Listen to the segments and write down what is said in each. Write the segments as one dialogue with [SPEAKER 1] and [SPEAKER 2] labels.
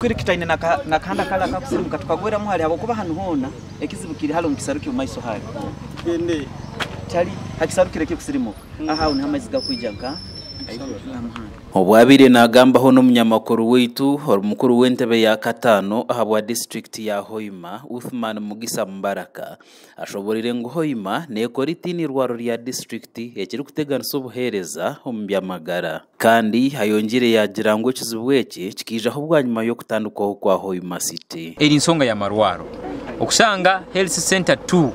[SPEAKER 1] Kwirikitaine nakanda kala kakusirimuka tukagwera muhali abo kuba hanu hona ekizibukiri halo mkisaruki mumaiso hali ende tali hakisarukire kikusirimuka aha ni hamaziga kwijanka
[SPEAKER 2] obwabire nagamba hono munyamakuru weitu mukuru w'entebe ya katano ahabwa district ya Hoima Uthman Mugisa Mbaraka ashoborire ngo Hoima nekoritini rwaro ya district ekiri kuteganisa obuhereza ombyamagara kandi hayongire yagira ngo kizibweke kikija ahubwanyuma yo kutandukwaho kwa Hoima City
[SPEAKER 3] eri nsonga ya marwaro okusanga health center 2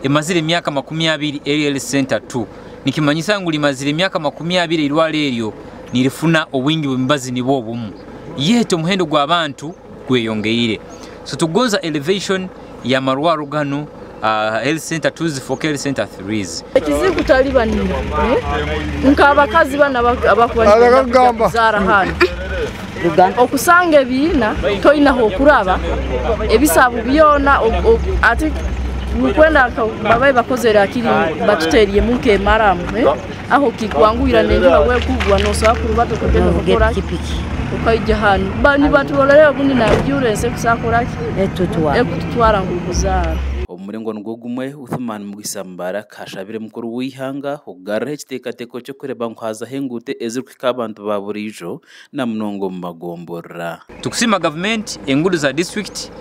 [SPEAKER 3] emazire myaka 20 eri health center 2 nikimanyisa ngo limazire myaka 20 irwale eryo nirifuna obwingi bw'embazi nibo obumu yeto muhendo gw'abantu gweyongeire so tugonza elevation ya marwaro gano health center 2 for health center 3
[SPEAKER 4] ekizibu talibanira nk'abakazi bana abakwanja zara hano okusanga ebina toinaho okuraba ebisabu byona ati mukwenda babaye bakozera akiri batuteriye muke maramu aho kikwangwira nenjura we kugwa no sakuru batokogenda gukora kipiki ukayije hano bani batolera buni na endurance kusakora etutwara ngukuzara
[SPEAKER 2] omurengo ngogumwe Uthman Mugisa Mbaraka ashabire mukuru w'ihanga ugarre kitekateko cyo kureba nkwaza hengute ezirukika abantu baburijo na mnongo magombora
[SPEAKER 3] tukusima government engudu za district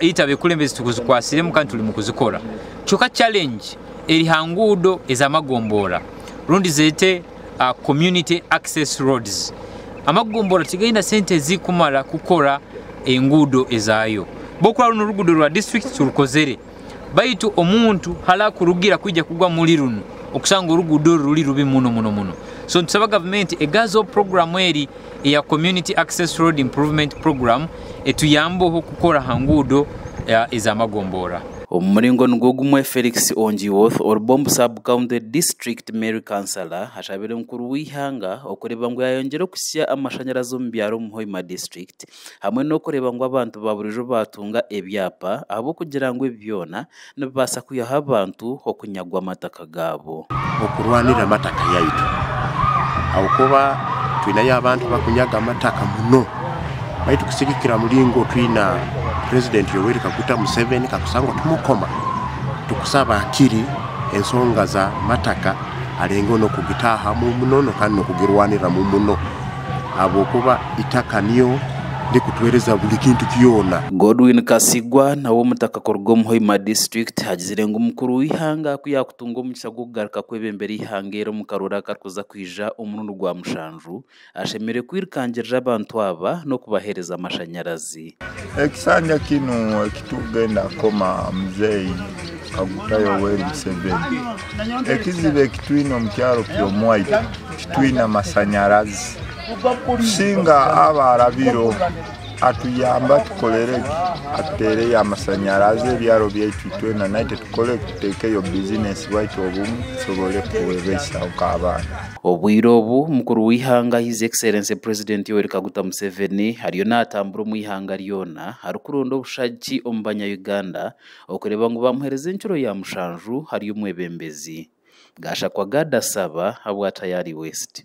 [SPEAKER 3] itabe kulembezi tukuzikwasire mukantu tuli mukuzikora choka challenge eri hangudo ezamagombora rundi zete community access roads amagombora tigaina sente zikumara kukora engudo ezayo bokura runo rugudo rwa district turukozere baitu omuntu hala kurugira kujja kugwa muri runo okusanga urugudo ruli rubi muno so tusaba government egazo program eri ya community access road improvement program etuyambo kukora hangudo ezamagombora
[SPEAKER 2] omuringo ngogumwe Felix Onjiwoth Orbombo sub county district Mary councillor ashabire mukuru w'ihanga okureba ngo yayongera kusya amashanyarazi mu byaro mu Hoima district hamwe no kureba ngo abantu baburijo batunga ebyapa abo kugira ngo ibyona nibasa kuyaha abantu okunyagwa amataka gabo
[SPEAKER 5] okurwanira amataka yaitu abukoba twina y'abantu bakunyaga amataka muno baitu kusigikira mulingo twina President Yoweri Kaguta Museveni kakusangwa tumukoma tukusaba akiri ensonga za mataka alengo no kugitaha mu munono kandi no kugirwanira mu muno abo kuba itaka niyo ndikutwereza buli kintu kyona
[SPEAKER 2] Godwin Kasigwa nawo mutaka korgo mu Hoima district hagizire ngo mukuru w'ihanga kuyakutunga umukisa gugaruka kwebembera ihangero mu karura kakuza kwija umuntu rwa mushanju ashemere kwirikangirira abantu aba no kubahereza amashanyarazi
[SPEAKER 6] ekisanja kino ekitugenda koma mzei Kaguta Yoweri Museveni ekizibe kitwino mukyalo kyomwaito kitwina masanyarazi singa abarabiro atuyamba tukolere atere ya masanyarazi byaro byaitu twena naite tukole kuteke yo business waitu obumu sobole kuwebesa ukabana
[SPEAKER 2] obwiro obu mukuru w'ihanga His Excellency President Yoweri Kaguta Museveni hariyo natambura mu ihanga ryona harukurondo obushaki ombanya Uganda okureba ngo bamuhereze inchuro ya mushanju hariyo mwebembezi gasha kwa gada saba habwa tayari West